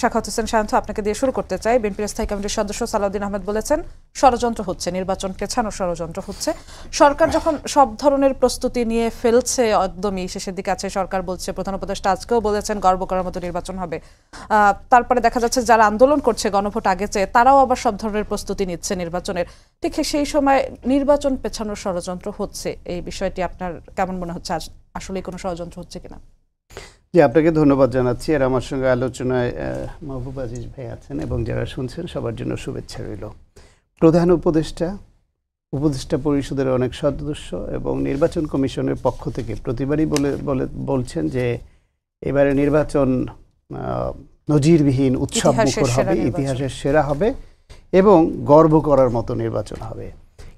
শাখাওয়াত হোসেন শান্ত, আপনাকে দিয়ে শুরু করতে চাই। বিএনপির স্থায়ী কমিটির সদস্য সালাউদ্দিন আহমেদ বলেছেন ষড়যন্ত্র হচ্ছে, নির্বাচন পেছানোর ষড়যন্ত্র হচ্ছে। সরকার যখন সব ধরনের প্রস্তুতি নিয়ে ফেলছে, একদমই শেষের দিকে আছে, সরকার বলছে, প্রধান উপদেষ্টা আজকেও বলেছেন গর্ব করার মতো নির্বাচন হবে। তারপরে দেখা যাচ্ছে যারা আন্দোলন করছে গণভোট আগে চেয়ে, তারাও আবার সব ধরনের প্রস্তুতি নিচ্ছে নির্বাচনের। ঠিক সেই সময় নির্বাচন পেছানোর ষড়যন্ত্র হচ্ছে, এই বিষয়টি আপনার কেমন মনে হচ্ছে? আসলে কোনো ষড়যন্ত্র হচ্ছে কিনা? জি, আপনাকে ধন্যবাদ জানাচ্ছি। আর আমার সঙ্গে আলোচনায় মাহবুব আজিজ ভাই আছেন এবং যারা শুনছেন সবার জন্য শুভেচ্ছা রইল। প্রধান উপদেষ্টা পরিষদের অনেক সদস্য এবং নির্বাচন কমিশনের পক্ষ থেকে প্রতিবারই বলছেন যে এবারে নির্বাচন নজিরবিহীন উৎসবমুখর হবে, ইতিহাসের সেরা হবে এবং গর্ব করার মতো নির্বাচন হবে।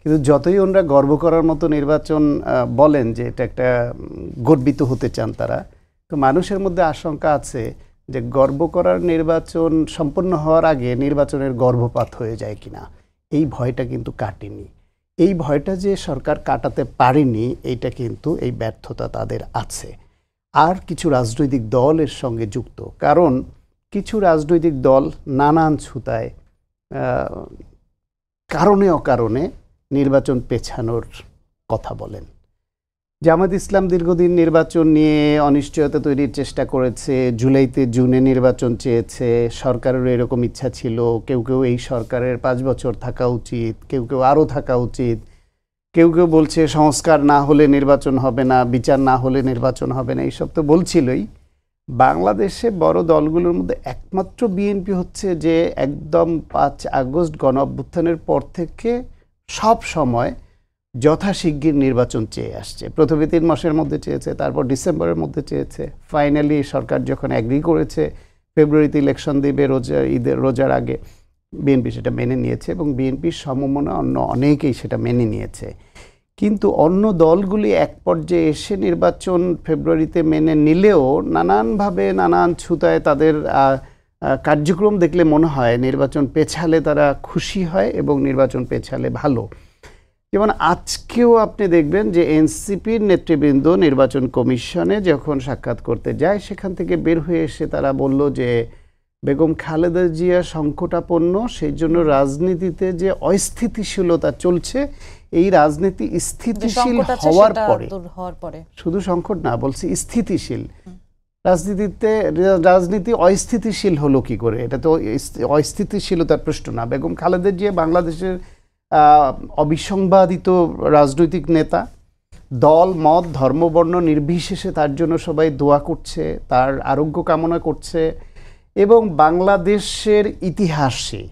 কিন্তু যতই ওনারা গর্ব করার মতো নির্বাচন বলেন যে এটা একটা গর্বিত হতে চান তারা, তো মানুষের মধ্যে আশঙ্কা আছে যে গর্ব করার নির্বাচন সম্পন্ন হওয়ার আগে নির্বাচনের গর্ভপাত হয়ে যায় কিনা, এই ভয়টা কিন্তু কাটেনি। এই ভয়টা যে সরকার কাটাতে পারেনি, এইটা কিন্তু এই ব্যর্থতা তাদের আছে। আর কিছু রাজনৈতিক দল এর সঙ্গে যুক্ত, কারণ কিছু রাজনৈতিক দল নানান ছুতায় কারণে অকারণে নির্বাচন পেছানোর কথা বলেন। জামায়াত ইসলাম দীর্ঘদিন নির্বাচন নিয়ে অনিশ্চয়তা তৈরির চেষ্টা করেছে। জুনে নির্বাচন চেয়েছে, সরকারেরও এরকম ইচ্ছা ছিল। কেউ কেউ এই সরকারের 5 বছর থাকা উচিত, কেউ কেউ আরও থাকা উচিত, কেউ কেউ বলছে সংস্কার না হলে নির্বাচন হবে না, বিচার না হলে নির্বাচন হবে না, এইসব তো বলছিলই। বাংলাদেশে বড় দলগুলোর মধ্যে একমাত্র বিএনপি হচ্ছে যে একদম 5 আগস্ট গণ অভ্যুত্থানের পর থেকে সব সময় যথাশীঘ্র নির্বাচন চেয়ে আসছে। প্রথমে 3 মাসের মধ্যে চেয়েছে, তারপর ডিসেম্বরের মধ্যে চেয়েছে। ফাইনালি সরকার যখন অ্যাগ্রি করেছে ফেব্রুয়ারিতে ইলেকশন দেবে রোজার আগে, বিএনপি সেটা মেনে নিয়েছে এবং বিএনপির সমমনা অন্য অনেকেই সেটা মেনে নিয়েছে। কিন্তু অন্য দলগুলি এক পর্যায়ে এসে নির্বাচন ফেব্রুয়ারিতে মেনে নিলেও নানানভাবে নানান ছুতায় তাদের কার্যক্রম দেখলে মনে হয় নির্বাচন পেছালে তারা খুশি হয় এবং নির্বাচন পেছালে ভালো। যেমন আজকেও আপনি দেখবেন যে এনসিপির নেতৃবৃন্দ নির্বাচন কমিশনে যখন সাক্ষাৎ করতে যায়, সেখান থেকে বের হয়ে এসে তারা বলল যে বেগম খালেদা জিয়া সংকটাপন্ন, সেই জন্য রাজনীতিতে যে অস্থিতিশীলতা চলছে, এই রাজনীতি স্থিতিশীল হওয়ার পরে, শুধু সংকট না, বলছি স্থিতিশীল রাজনীতি অস্থিতিশীল হলো কি করে? এটা তো অস্থিতিশীলতার প্রশ্ন না। বেগম খালেদা জিয়া বাংলাদেশের অবিসংবাদিত রাজনৈতিক নেতা, দল মত ধর্মবর্ণ নির্বিশেষে তার জন্য সবাই দোয়া করছে, তার আরোগ্য কামনা করছে এবং বাংলাদেশের ইতিহাসে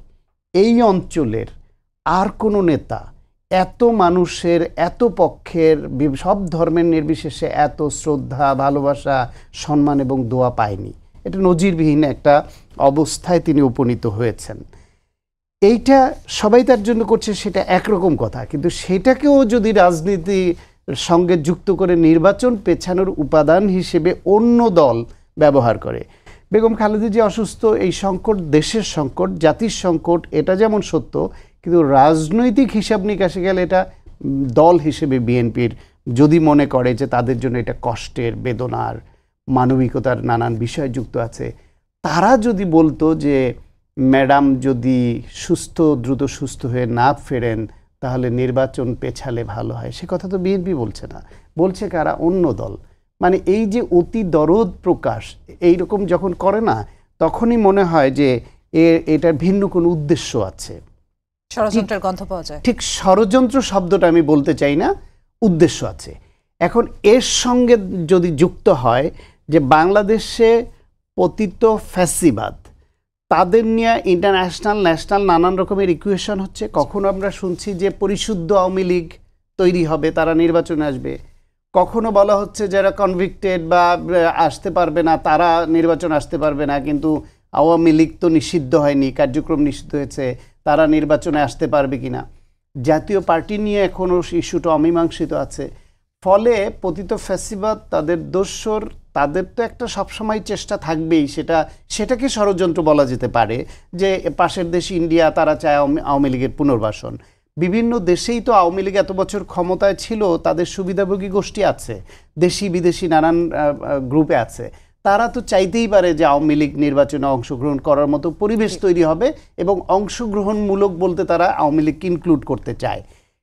এই অঞ্চলের আর কোনো নেতা এত মানুষের, এত পক্ষের, সব ধর্মের নির্বিশেষে এত শ্রদ্ধা, ভালোবাসা, সম্মান এবং দোয়া পায়নি। এটা নজিরবিহীন একটা অবস্থায় তিনি উপনীত হয়েছেন। এইটা সবাই তার জন্য করছে, সেটা একরকম কথা, কিন্তু সেটাকেও যদি রাজনীতির সঙ্গে যুক্ত করে নির্বাচন পেছানোর উপাদান হিসেবে অন্য দল ব্যবহার করে। বেগম খালেদা জিয়া অসুস্থ, এই সংকট দেশের সংকট, জাতির সংকট, এটা যেমন সত্য, কিন্তু রাজনৈতিক হিসাব নিকাশে গেলে এটা দল হিসেবে বিএনপির যদি মনে করে যে তাদের জন্য এটা কষ্টের, বেদনার, মানবিকতার নানান বিষয় যুক্ত আছে, তারা যদি বলতো যে ম্যাডাম যদি দ্রুত সুস্থ হয়ে না ফেরেন তাহলে নির্বাচন পেছালে ভালো হয়, সে কথা তো বিএনপি বলছে না, বলছে কারা? অন্য দল। মানে এই যে অতি দরদ প্রকাশ এইরকম যখন করে না, তখনই মনে হয় যে এটার ভিন্ন কোনো উদ্দেশ্য আছে, ষড়যন্ত্রের গন্ধ পাওয়া যায়। ঠিক ষড়যন্ত্র শব্দটা আমি বলতে চাই না, উদ্দেশ্য আছে। এখন এর সঙ্গে যদি যুক্ত হয় যে বাংলাদেশে পতিত ফ্যাসিবাদ, তাদের নিয়ে ইন্টারন্যাশনাল ন্যাশনাল নানান রকমের ইকুয়েশন হচ্ছে। কখনো আমরা শুনছি যে পরিশুদ্ধ আওয়ামী লীগ তৈরি হবে, তারা নির্বাচনে আসবে। কখনো বলা হচ্ছে যারা কনভিক্টেড বা আসতে পারবে না, তারা নির্বাচন আসতে পারবে না, কিন্তু আওয়ামী লীগ তো নিষিদ্ধ হয়নি, কার্যক্রম নিষিদ্ধ হয়েছে, তারা নির্বাচনে আসতে পারবে কিনা। জাতীয় পার্টি নিয়ে এখনও ইস্যুটা অমীমাংসিত আছে। ফলে পতিত ফ্যাসিবাদ, তাদের দোসর, তাদের তো একটা সবসময় চেষ্টা থাকবেই, সেটাকে ষড়যন্ত্র বলা যেতে পারে যে পাশের দেশ ইন্ডিয়া, তারা চায় আওয়ামী লীগের পুনর্বাসন। বিভিন্ন দেশেই তো আওয়ামী লীগ এত বছর ক্ষমতায় ছিল, তাদের সুবিধাভোগী গোষ্ঠী আছে, দেশি বিদেশি নানান গ্রুপে আছে, তারা তো চাইতেই পারে যে আওয়ামী লীগ নির্বাচনে অংশগ্রহণ করার মতো পরিবেশ তৈরি হবে, এবং অংশগ্রহণমূলক বলতে তারা আওয়ামী লীগকে ইনক্লুড করতে চায়।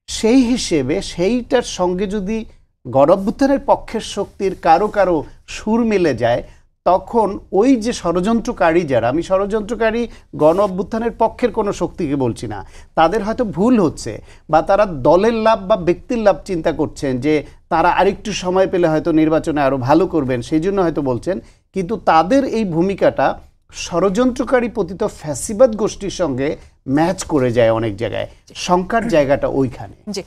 সেই হিসেবে সেইটার সঙ্গে যদি গণঅভ্যুত্থানের পক্ষের শক্তির কারো কারো সুর মিলে যায়, তখন ওই যে ষড়যন্ত্রকারী যারা, আমি ষড়যন্ত্রকারী গণ অভ্যুত্থানের পক্ষের কোনো শক্তিকে বলছি না, তাদের হয়তো ভুল হচ্ছে, বা তারা দলের লাভ বা ব্যক্তির লাভ চিন্তা করছেন যে তারা আরেকটু সময় পেলে হয়তো নির্বাচনে আরও ভালো করবেন, সেই জন্য হয়তো বলছেন। কিন্তু তাদের এই ভূমিকাটা ষড়যন্ত্রকারী পতিত ফ্যাসিবাদ গোষ্ঠীর সঙ্গে ম্যাচ করে যায় অনেক জায়গায়, শঙ্কার জায়গাটা ওইখানে। জি।